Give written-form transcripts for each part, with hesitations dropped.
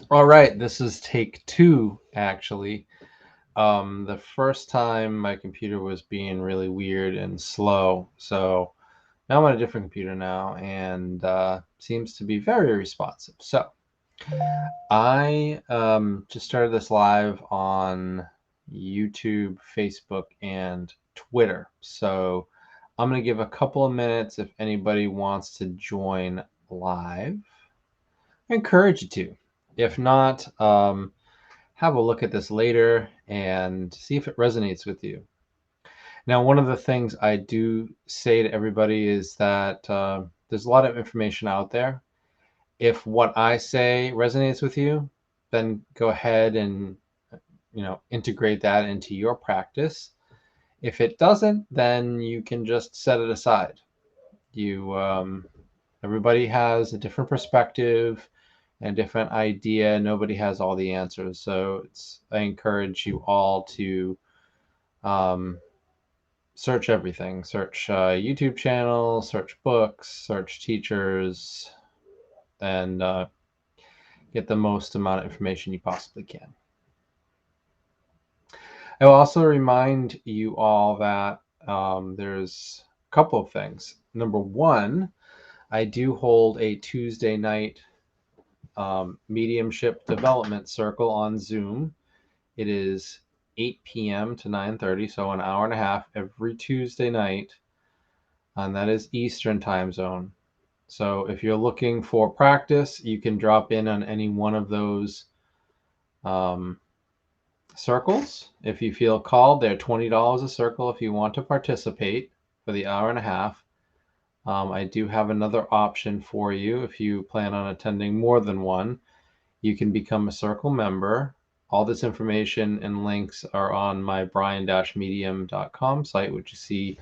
All right, this is take two, actually. The first time my computer was being really weird and slow, so now I'm on a different computer now, and seems to be very responsive. So I just started this live on YouTube, Facebook, and Twitter. So I'm going to give a couple of minutes if anybody wants to join live. I encourage you to. If not, have a look at this later and see if it resonates with you. Now, one of the things I do say to everybody is that there's a lot of information out there. If what I say resonates with you, then go ahead and integrate that into your practice. If it doesn't, then you can just set it aside. You Everybody has a different perspective and a different idea. Nobody has all the answers. So I encourage you all to um, search everything. Search YouTube channels, search books, search teachers, and get the most amount of information you possibly can. I will also remind you all that there's a couple of things. Number one, I do hold a Tuesday night mediumship development circle on Zoom. It is 8 p.m. to 9:30, so an hour and a half every Tuesday night, and that is Eastern time zone. So if you're looking for practice, you can drop in on any one of those um, circles. If you feel called, they're $20 a circle if you want to participate for the hour and a half. I do have another option for you if you plan on attending more than one. You can become a circle member. All this information and links are on my brian-medium.com site, which you see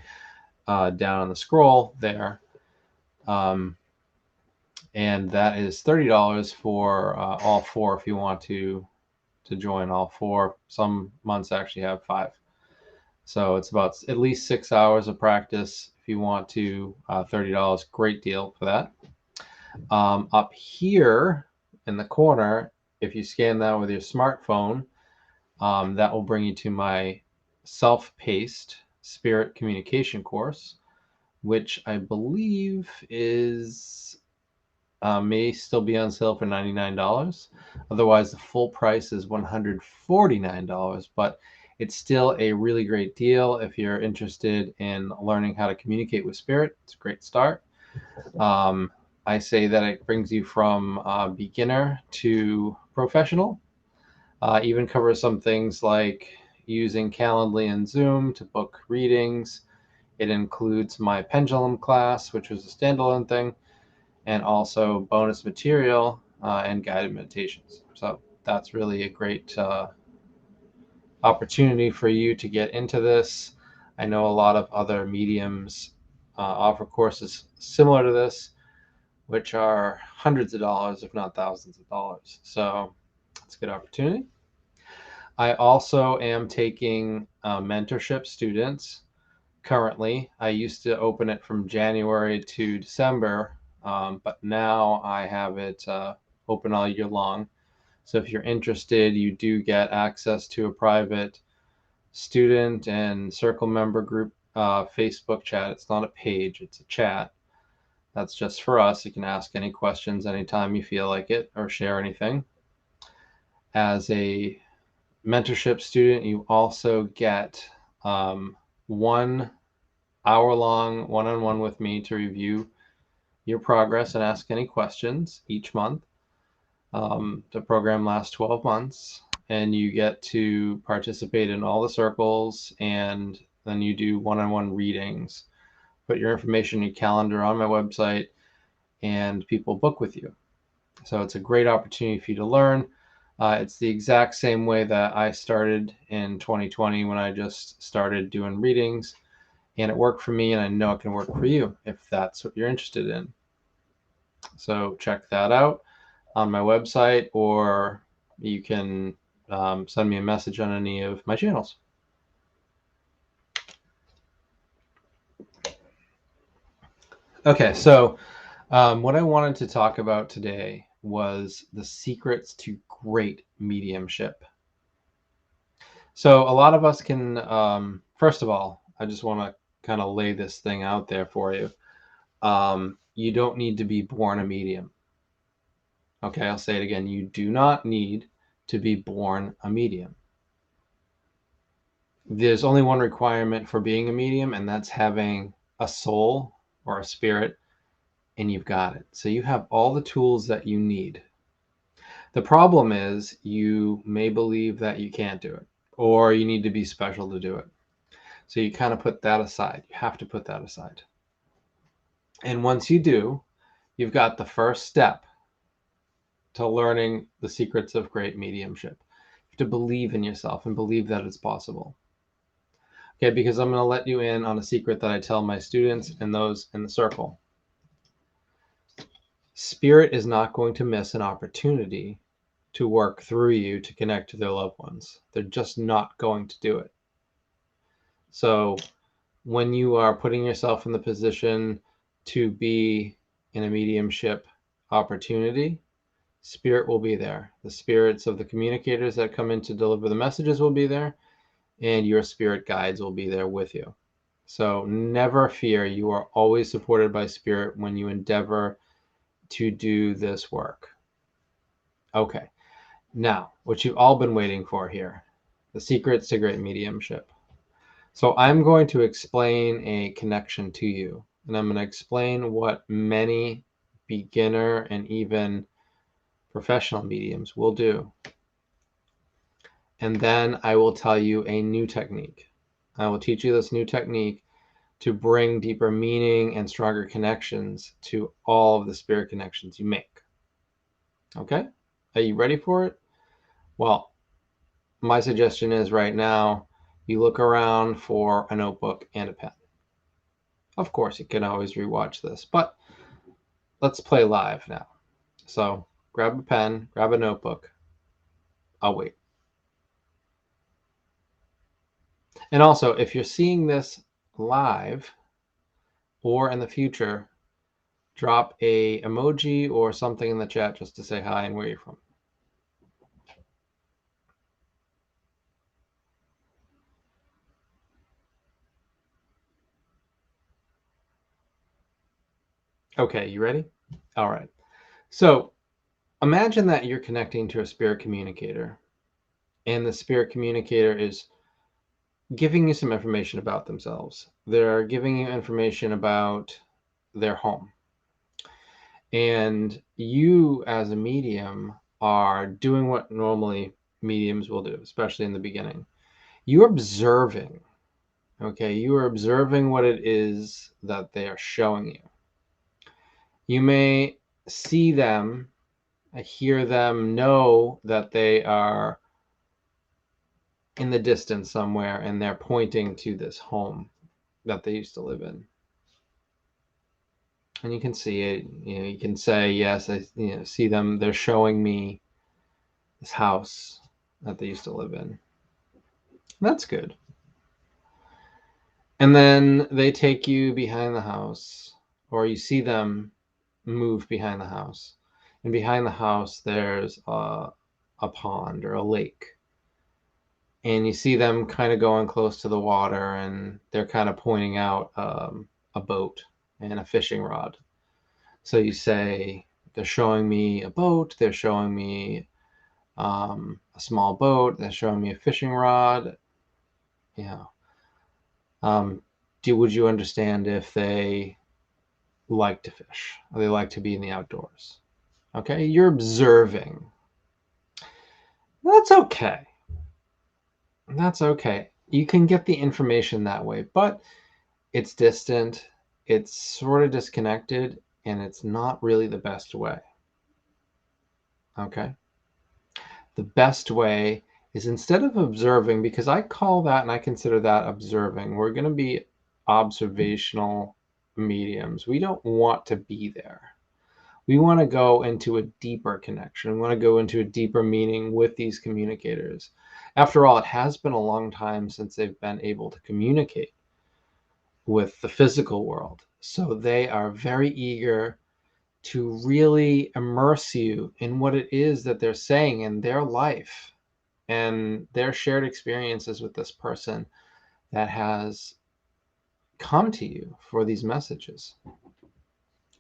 down on the scroll there. And that is $30 for all four if you want to join all four. Some months actually have five. So it's about at least 6 hours of practice if you want to. $30, great deal for that. Up here in the corner, if you scan that with your smartphone, that will bring you to my self-paced spirit communication course, which I believe is may still be on sale for $99. Otherwise, the full price is $149, but it's still a really great deal if you're interested in learning how to communicate with spirit. It's a great start. I say that it brings you from beginner to professional. Even covers some things like using Calendly and Zoom to book readings. It includes my pendulum class, which was a standalone thing, and also bonus material and guided meditations. So that's really a great opportunity for you to get into this. I know a lot of other mediums offer courses similar to this, which are hundreds of dollars, if not thousands of dollars. So it's a good opportunity. I also am taking mentorship students currently. I used to open it from January to December, but now I have it open all year long. So if you're interested, you do get access to a private student and circle member group Facebook chat. It's not a page, it's a chat. That's just for us. You can ask any questions anytime you feel like it or share anything. As a mentorship student, you also get 1 hour-long one-on-one with me to review your progress and ask any questions each month. The program lasts 12 months, and you get to participate in all the circles, and then you do one-on-one readings. Put your information in your calendar on my website, and people book with you. So it's a great opportunity for you to learn. It's the exact same way that I started in 2020 when I just started doing readings, and it worked for me, and I know it can work for you if that's what you're interested in. So check that out on my website, or you can send me a message on any of my channels. Okay, so what I wanted to talk about today was the secrets to great mediumship. So a lot of us can, first of all, I just want to kind of lay this thing out there for you. You don't need to be born a medium. Okay, I'll say it again. You do not need to be born a medium. There's only one requirement for being a medium, and that's having a soul or a spirit, and you've got it. So you have all the tools that you need. The problem is you may believe that you can't do it, or you need to be special to do it. So you kind of put that aside. You have to put that aside. And once you do, you've got the first step to learning the secrets of great mediumship. You have to believe in yourself and believe that it's possible. Okay, because I'm going to let you in on a secret that I tell my students and those in the circle. Spirit is not going to miss an opportunity to work through you to connect to their loved ones. They're just not going to do it. So when you are putting yourself in the position to be in a mediumship opportunity, Spirit will be there. The spirits of the communicators that come in to deliver the messages will be there, and your spirit guides will be there with you. So never fear. You are always supported by Spirit when you endeavor to do this work. Okay, now what you've all been waiting for here, the secrets to great mediumship. So I'm going to explain a connection to you, and I'm going to explain what many beginner and even professional mediums will do. And then I will tell you a new technique. I will teach you this new technique to bring deeper meaning and stronger connections to all of the spirit connections you make. Okay? Are you ready for it? Well, my suggestion is right now, you look around for a notebook and a pen. Of course, you can always rewatch this, but let's play live now. So grab a pen, grab a notebook. I'll wait. And also, if you're seeing this live or in the future, drop a emoji or something in the chat just to say hi and where you're from. Okay, you ready? All right. So imagine that you're connecting to a spirit communicator, and the spirit communicator is giving you some information about themselves. They're giving you information about their home. And you, as a medium, are doing what normally mediums will do, especially in the beginning. You're observing, okay? You are observing what it is that they are showing you. You may see them, hear them, know that they are in the distance somewhere and they're pointing to this home that they used to live in. And you can see it, you can say, yes, I see them, they're showing me this house that they used to live in. That's good. And then they take you behind the house, or you see them move behind the house. And behind the house, there's a pond or a lake. And you see them kind of going close to the water, and they're kind of pointing out a boat and a fishing rod. So you say, they're showing me a boat, they're showing me a small boat, they're showing me a fishing rod. Yeah. Would you understand if they like to fish or they like to be in the outdoors? Okay, you're observing. That's okay. That's okay. You can get the information that way, but it's distant, it's sort of disconnected, and it's not really the best way. Okay? The best way is, instead of observing, because I call that and I consider that observing, we're going to be observational mediums. We don't want to be there. We want to go into a deeper connection. We want to go into a deeper meaning with these communicators. After all, it has been a long time since they've been able to communicate with the physical world. So they are very eager to really immerse you in what it is that they're saying in their life and their shared experiences with this person that has come to you for these messages.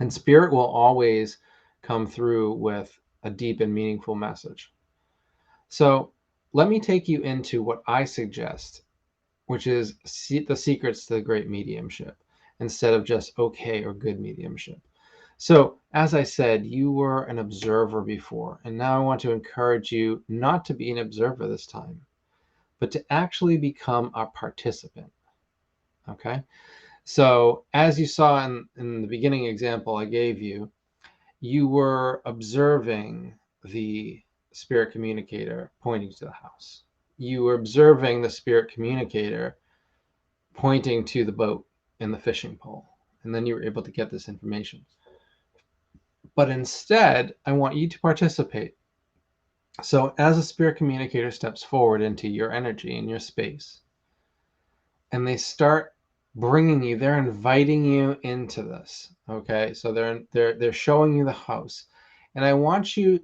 And spirit will always come through with a deep and meaningful message. So let me take you into what I suggest, which is the secrets to the great mediumship, instead of just okay or good mediumship. So, as I said, you were an observer before, and now I want to encourage you not to be an observer this time, but to actually become a participant. Okay? So, as you saw in the beginning example I gave you, you were observing the spirit communicator pointing to the house. You were observing the spirit communicator pointing to the boat and the fishing pole. And then you were able to get this information. But instead, I want you to participate. So as a spirit communicator steps forward into your energy and your space, and they start bringing you, they're inviting you into this. Okay, so they're showing you the house, and I want you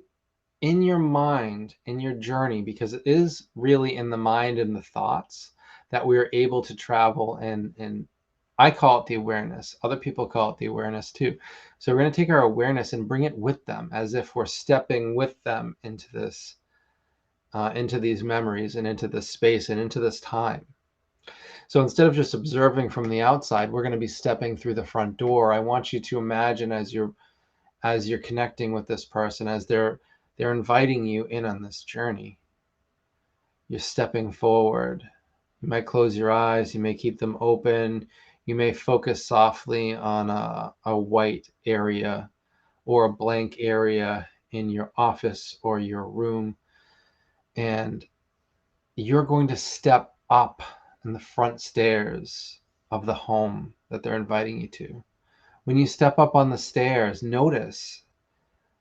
in your mind, in your journey, because it is really in the mind and the thoughts that we're able to travel, and I call it the awareness. Other people call it the awareness too. So we're going to take our awareness and bring it with them, as if we're stepping with them into this, into these memories and into this space and into this time. So instead of just observing from the outside, we're going to be stepping through the front door. I want you to imagine as you're connecting with this person, as they're inviting you in on this journey. You're stepping forward. You might close your eyes. You may keep them open. You may focus softly on a white area or a blank area in your office or your room. And you're going to step up in the front stairs of the home that they're inviting you to. When you step up on the stairs, notice,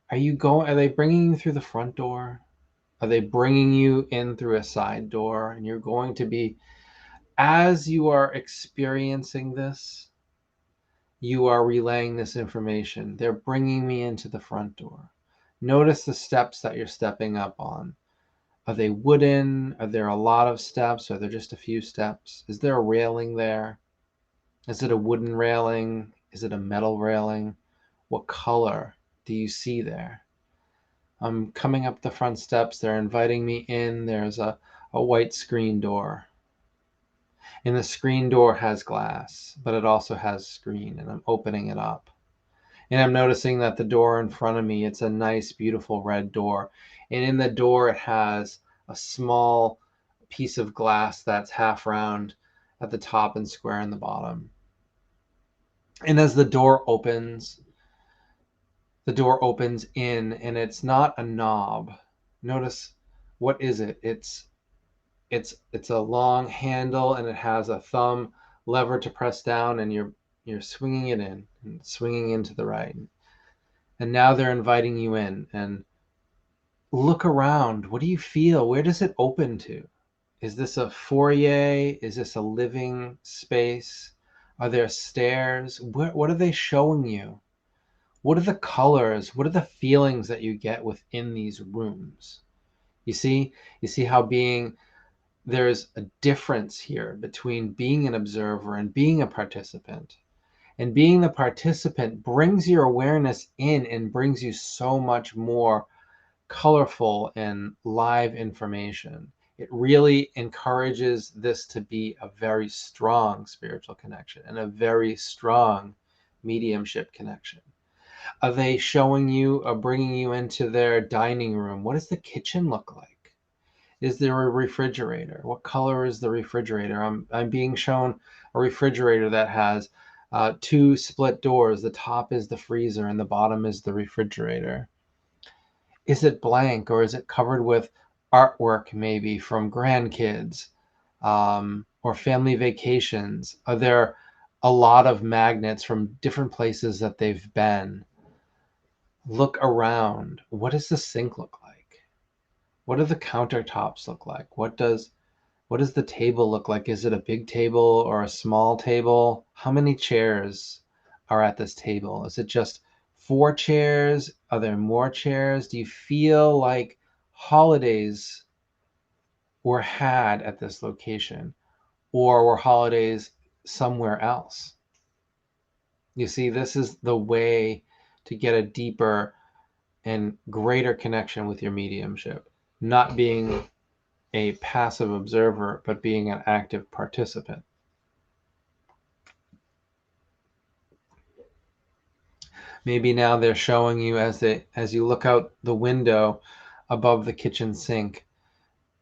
are they bringing you through the front door? Are they bringing you in through a side door? And you're going to be, as you are experiencing this, you are relaying this information. They're bringing me into the front door. Notice the steps that you're stepping up on. Are they wooden? Are there a lot of steps? Are there just a few steps? Is there a railing there? Is it a wooden railing? Is it a metal railing? What color do you see there? I'm coming up the front steps. They're inviting me in. There's a white screen door. And the screen door has glass, but it also has screen, and I'm opening it up. And I'm noticing that the door in front of me, it's a nice, beautiful red door. And in the door, it has a small piece of glass that's half round at the top and square in the bottom. And as the door opens in, and it's not a knob. Notice, what is it? It's a long handle, and it has a thumb lever to press down, and you're swinging it in and swinging into the right. And now they're inviting you in, and look around. What do you feel? Where does it open to? Is this a foyer? Is this a living space? Are there stairs? What are they showing you? What are the colors? What are the feelings that you get within these rooms? You see how there's a difference here between being an observer and being a participant. And being the participant brings your awareness in and brings you so much more colorful and live information. It really encourages this to be a very strong spiritual connection and a very strong mediumship connection. Are they showing you or bringing you into their dining room? What does the kitchen look like? Is there a refrigerator? What color is the refrigerator? I'm being shown a refrigerator that has two split doors. The top is the freezer and the bottom is the refrigerator. Is it blank, or is it covered with artwork, maybe from grandkids or family vacations? Are there a lot of magnets from different places that they've been? Look around. What does the sink look like? What do the countertops look like? What does the table look like? Is it a big table or a small table? How many chairs are at this table? Is it just 4 chairs? Are there more chairs? Do you feel like holidays were had at this location, or were holidays somewhere else? You see, this is the way to get a deeper and greater connection with your mediumship, not being a passive observer, but being an active participant. Maybe now they're showing you as you look out the window above the kitchen sink,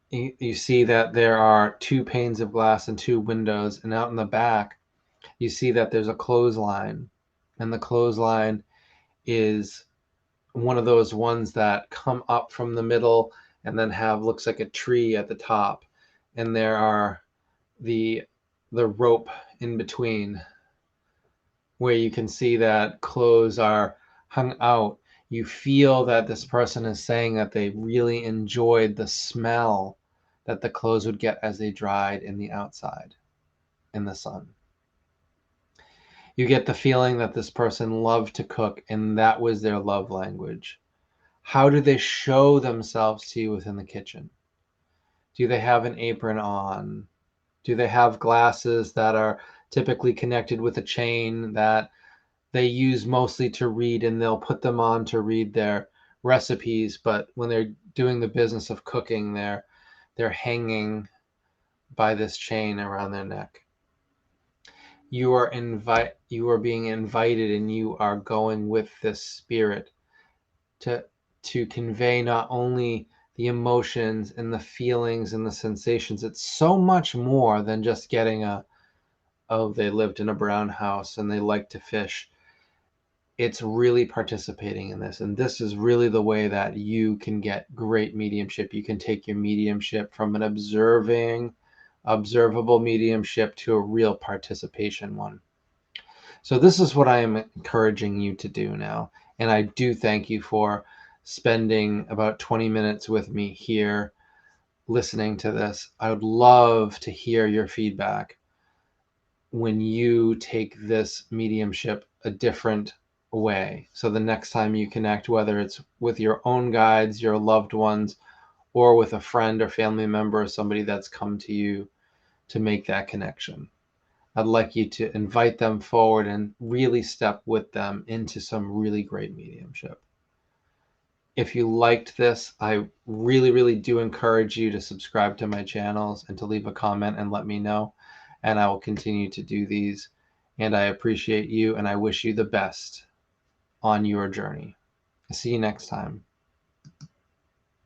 you see that there are 2 panes of glass and 2 windows, and out in the back you see that there's a clothesline, and the clothesline is one of those ones that come up from the middle and then looks like a tree at the top, and there are the rope in between, where you can see that clothes are hung out. You feel that this person is saying that they really enjoyed the smell that the clothes would get as they dried in the outside in the sun. You get the feeling that this person loved to cook and that was their love language. How do they show themselves to you within the kitchen? Do they have an apron on? Do they have glasses that are typically connected with a chain that they use mostly to read, and they'll put them on to read their recipes, but when they're doing the business of cooking, they're hanging by this chain around their neck? You are being invited, and you are going with this spirit to convey not only the emotions and the feelings and the sensations. It's so much more than just getting they lived in a brown house and they like to fish. It's really participating in this. And this is really the way that you can get great mediumship. You can take your mediumship from an observable mediumship to a real participation one. So this is what I am encouraging you to do now. And I do thank you for spending about 20 minutes with me here listening to this. I would love to hear your feedback when you take this mediumship a different way. So the next time you connect, whether it's with your own guides, your loved ones, or with a friend or family member or somebody that's come to you to make that connection, I'd like you to invite them forward and really step with them into some really great mediumship. If you liked this, I really, really do encourage you to subscribe to my channels and to leave a comment and let me know. And I will continue to do these. And I appreciate you, and I wish you the best on your journey. See you next time.